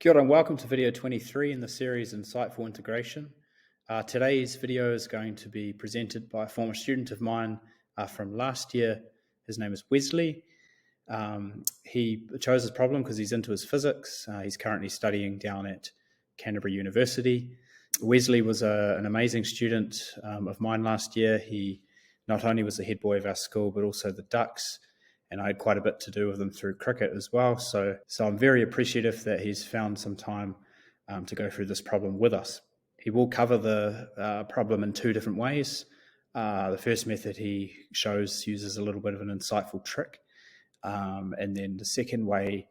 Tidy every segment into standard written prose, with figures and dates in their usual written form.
Kia ora and welcome to video 23 in the series Insightful Integration. Today's video is going to be presented by a former student of mine from last year. His name is Wesley. He chose this problem because he's into his physics. He's currently studying down at Canterbury University. Wesley was an amazing student of mine last year. He not only was the head boy of our school, but also the Ducks. And I had quite a bit to do with him through cricket as well. So I'm very appreciative that he's found some time to go through this problem with us. He will cover the problem in two different ways. The first method he shows uses a little bit of an insightful trick. And then the second way,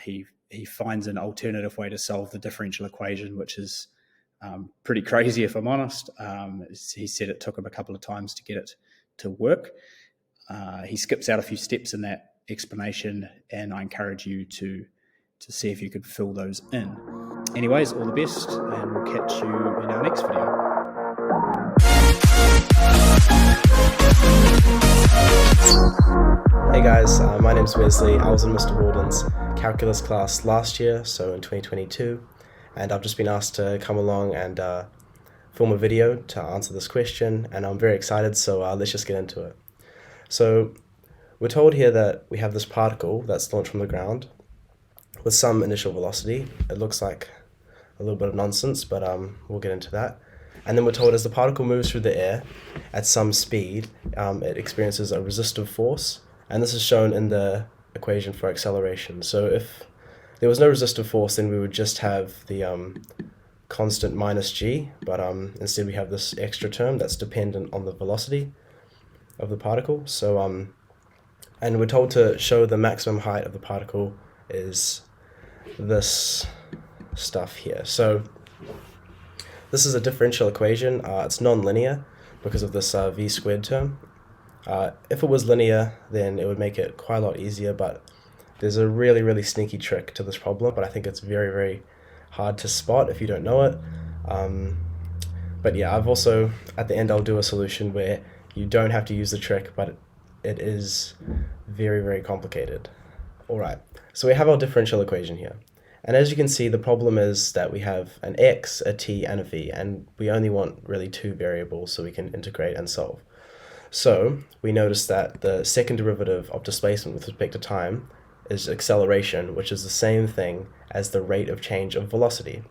he finds an alternative way to solve the differential equation, which is pretty crazy if I'm honest. He said it took him a couple of times to get it to work. He skips out a few steps in that explanation, and I encourage you to see if you could fill those in. Anyways, all the best, and we'll catch you in our next video. Hey guys, my name's Wesley. I was in Mr. Walden's calculus class last year, so in 2022, and I've just been asked to come along and film a video to answer this question, and I'm very excited, so let's just get into it. So we're told here that we have this particle that's launched from the ground with some initial velocity. It looks like a little bit of nonsense, but we'll get into that. And then we're told as the particle moves through the air at some speed, it experiences a resistive force, and this is shown in the equation for acceleration. So if there was no resistive force, then we would just have the constant minus g, but instead we have this extra term that's dependent on the velocity of the particle. So and we're told to show the maximum height of the particle is this stuff here. So this is a differential equation. It's non-linear because of this v squared term. If it was linear, then it would make it quite a lot easier, but there's a really sneaky trick to this problem, but I think it's very hard to spot if you don't know it. But yeah, I've also, at the end, I'll do a solution where you don't have to use the trick, but it is very complicated. Alright, so we have our differential equation here. And as you can see, the problem is that we have an x, a t, and a v, and we only want really two variables so we can integrate and solve. So we notice that the second derivative of displacement with respect to time is acceleration, which is the same thing as the rate of change of velocity.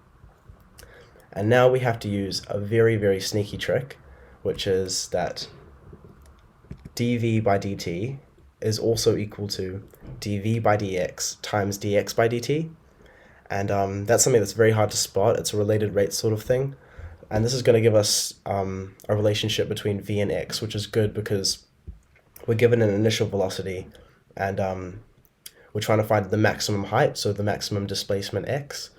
And now we have to use a very sneaky trick, which is that dv by dt is also equal to dv by dx times dx by dt. And that's something that's very hard to spot. It's a related rate sort of thing. And this is going to give us a relationship between v and x, which is good because we're given an initial velocity and we're trying to find the maximum height, so the maximum displacement x.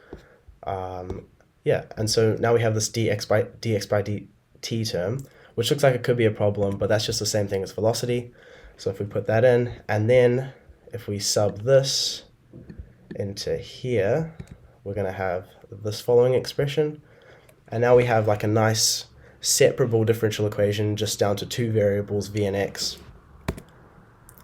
Yeah, and so now we have this dx by dt term, which looks like it could be a problem, but that's just the same thing as velocity. So if we put that in, and then if we sub this into here, we're going to have this following expression. And now we have like a nice separable differential equation just down to two variables, v and x.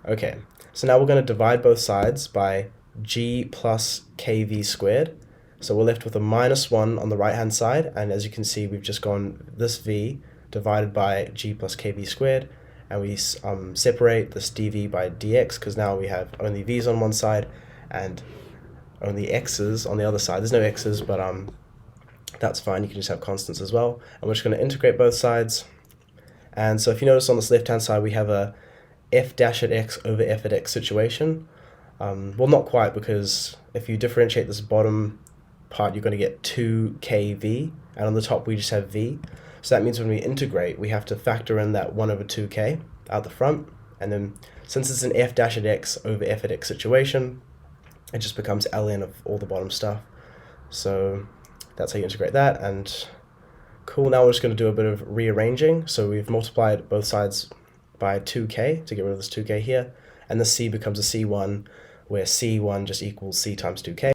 Okay, so now we're going to divide both sides by g plus kv squared. So we're left with a -1 on the right hand side, and as you can see, we've just gone this v divided by g plus kv squared, and we separate this dv by dx because now we have only v's on one side and only x's on the other side. There's no x's, but that's fine, you can just have constants as well. And we're just going to integrate both sides. And so if you notice on this left hand side we have a f dash at x over f at x situation. Well, not quite, because if you differentiate this bottom part you're going to get 2kv, and on the top we just have v. So that means when we integrate, we have to factor in that 1 over 2k out the front. And then since it's an f dash at x over f at x situation, it just becomes ln of all the bottom stuff. So that's how you integrate that. And cool, now we're just going to do a bit of rearranging. So we've multiplied both sides by 2k to get rid of this 2k here. And the c becomes a c1, where c1 just equals c times 2k.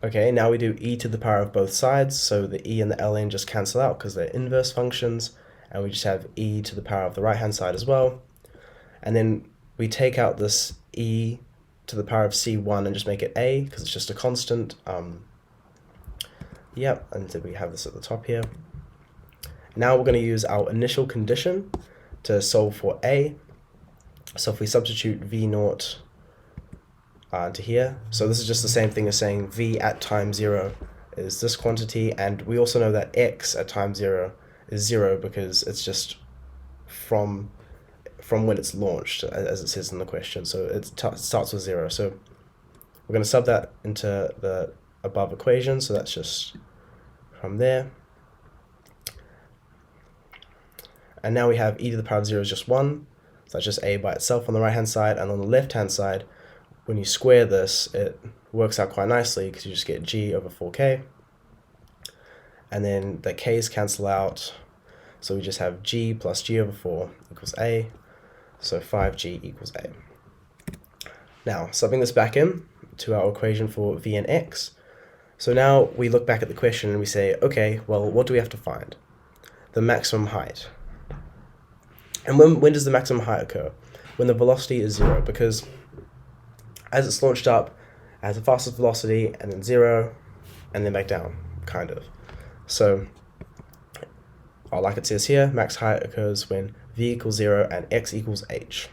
Okay, now we do e to the power of both sides, so the e and the ln just cancel out because they're inverse functions, and we just have e to the power of the right hand side as well. And then we take out this e to the power of c1 and just make it a, because it's just a constant. Yep, and we have this at the top here. Now we're going to use our initial condition to solve for A. So if we substitute V naught into here, so this is just the same thing as saying V at time 0 is this quantity, and we also know that X at time 0 is 0 because it's just from when it's launched, as it says in the question. So it starts with 0. So we're going to sub that into the above equation, so that's just from there. And now we have e to the power of 0 is just 1, so that's just a by itself on the right hand side, and on the left hand side, when you square this, it works out quite nicely because you just get g over 4k, and then the k's cancel out, so we just have g plus g over 4 equals a, so 5g equals a. Now, subbing this back in to our equation for v and x, so now we look back at the question and we say, okay, well, what do we have to find? The maximum height. And when does the maximum height occur? When the velocity is 0, because as it's launched up, it has the fastest velocity, and then 0, and then back down, kind of. So, like it says here, max height occurs when v equals 0 and x equals h.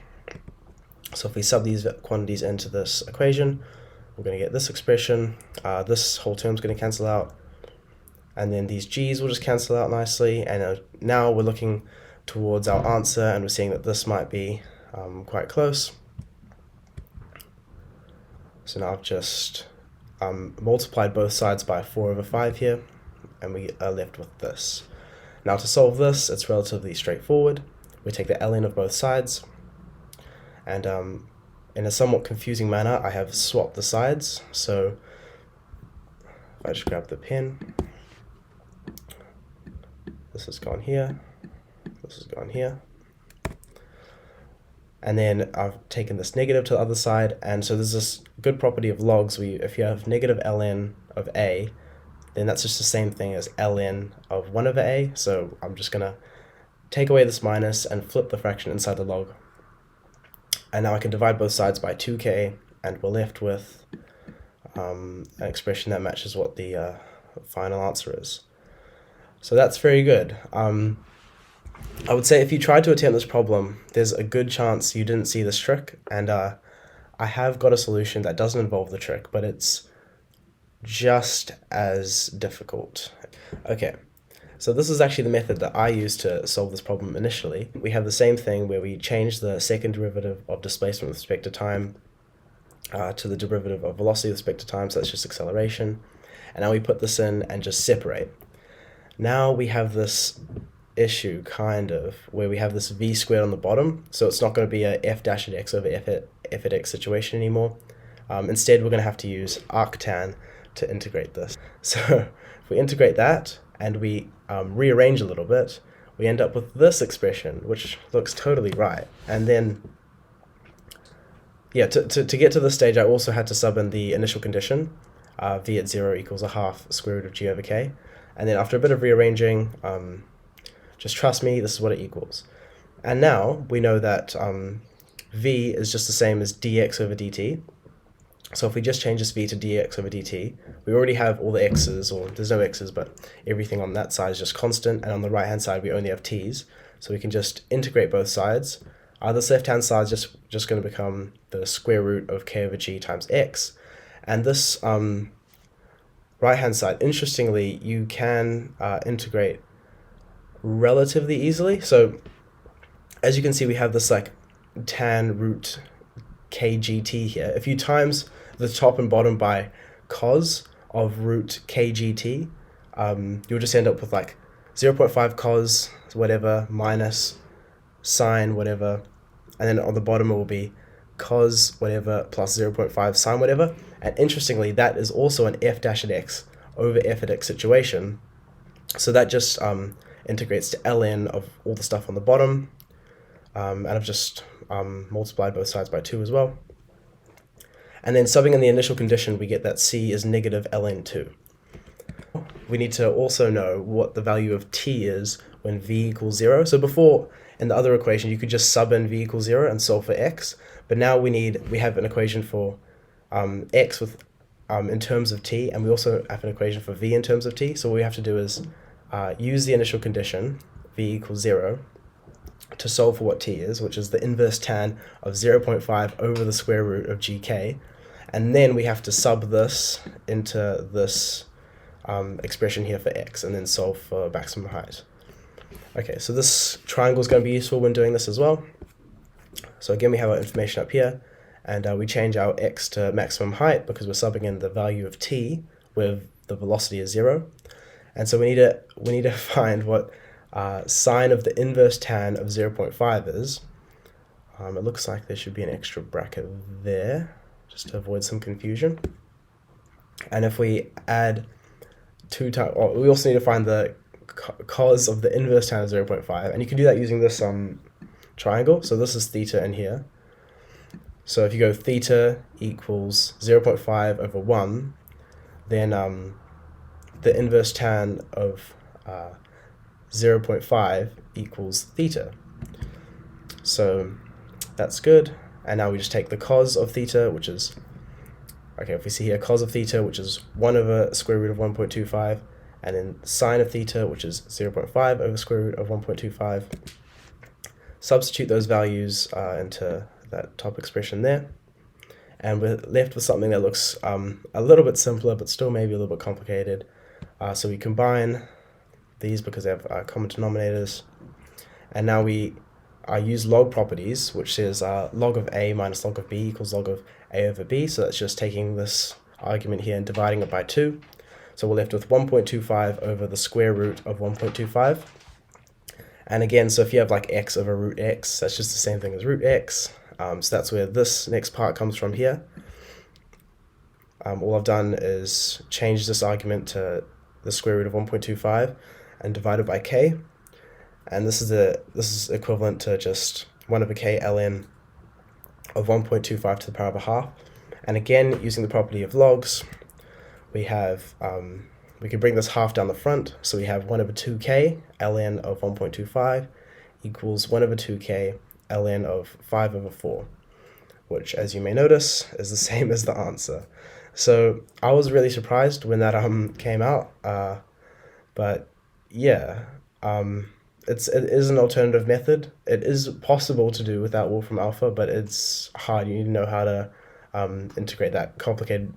So if we sub these quantities into this equation, we're going to get this expression. This whole term is going to cancel out, and then these g's will just cancel out nicely, and now we're looking towards our answer, and we're seeing that this might be quite close. So now I've just multiplied both sides by 4 over 5 here, and we are left with this. Now to solve this, it's relatively straightforward. We take the ln of both sides, and in a somewhat confusing manner, I have swapped the sides. So if I just grab the pen, this has gone here, this has gone here, and then I've taken this negative to the other side, and so there's this good property of logs where if you have negative ln of a, then that's just the same thing as ln of 1 over a, so I'm just going to take away this minus and flip the fraction inside the log, and now I can divide both sides by 2k, and we're left with an expression that matches what the final answer is. So that's very good. I would say if you tried to attempt this problem, there's a good chance you didn't see this trick, and I have got a solution that doesn't involve the trick, but it's just as difficult. Okay, so this is actually the method that I used to solve this problem initially. We have the same thing where we change the second derivative of displacement with respect to time to the derivative of velocity with respect to time, so that's just acceleration. And now we put this in and just separate. Now we have this issue, kind of, where we have this v squared on the bottom, so it's not going to be a f dash at x over f at x situation anymore. Instead, we're going to have to use arctan to integrate this. So if we integrate that and we rearrange a little bit, we end up with this expression, which looks totally right. And then, yeah, to get to this stage, I also had to sub in the initial condition, v at 0 equals a half square root of g over k. And then after a bit of rearranging, just trust me, this is what it equals. And now we know that v is just the same as dx over dt. So if we just change this v to dx over dt, we already have all the x's, or there's no x's, but everything on that side is just constant, and on the right hand side we only have t's. So we can just integrate both sides. This left hand side is just going to become the square root of k over g times x. And this right hand side, interestingly, you can integrate relatively easily. So as you can see, we have this like tan root kgt here. If you times the top and bottom by cos of root kgt, you'll just end up with like 0.5 cos whatever minus sine whatever, and then on the bottom it will be cos whatever plus 0.5 sine whatever. And interestingly, that is also an f dash at x over f at x situation. So that just integrates to ln of all the stuff on the bottom, and I've just multiplied both sides by 2 as well. And then subbing in the initial condition, we get that c is negative ln2. We need to also know what the value of t is when v equals 0. So before, in the other equation, you could just sub in v equals 0 and solve for x, but now we have an equation for x with in terms of t, and we also have an equation for v in terms of t. So what we have to do is use the initial condition, v equals 0, to solve for what t is, which is the inverse tan of 0.5 over the square root of gk. And then we have to sub this into this expression here for x, and then solve for maximum height. Okay, so this triangle is going to be useful when doing this as well. So again, we have our information up here, and we change our x to maximum height because we're subbing in the value of t where the velocity is 0. And so we need to find what sine of the inverse tan of 0.5 is. It looks like there should be an extra bracket there, just to avoid some confusion. And if we add 2 times, we also need to find the cos of the inverse tan of 0.5, and you can do that using this triangle. So this is theta in here. So if you go theta equals 0.5 over 1, then the inverse tan of 0.5 equals theta. So that's good. And now we just take the cos of theta, which is, okay, if we see here, cos of theta, which is 1 over square root of 1.25, and then sine of theta, which is 0.5 over square root of 1.25. Substitute those values into that top expression there, and we're left with something that looks a little bit simpler, but still maybe a little bit complicated. So we combine these because they have common denominators, and now we use log properties, which says log of a minus log of b equals log of a over b. So that's just taking this argument here and dividing it by 2. So we're left with 1.25 over the square root of 1.25. And again, so if you have like x over root x, that's just the same thing as root x. So that's where this next part comes from here. All I've done is change this argument to the square root of 1.25 and divide it by k. And this is equivalent to just 1 over k ln of 1.25 to the power of a half. And again, using the property of logs, we have we can bring this half down the front, so we have 1 over 2k ln of 1.25 equals 1 over 2k ln of 5 over 4, which, as you may notice, is the same as the answer. So I was really surprised when that came out, but yeah, it is an alternative method. It is possible to do without Wolfram Alpha, but it's hard. You need to know how to integrate that complicated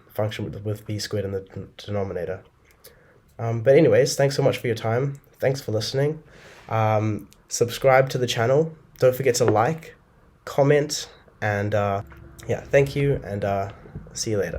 function with b squared in the denominator. But anyways, thanks so much for your time. Thanks for listening. Subscribe to the channel. Don't forget to like, comment, and yeah, thank you, and see you later.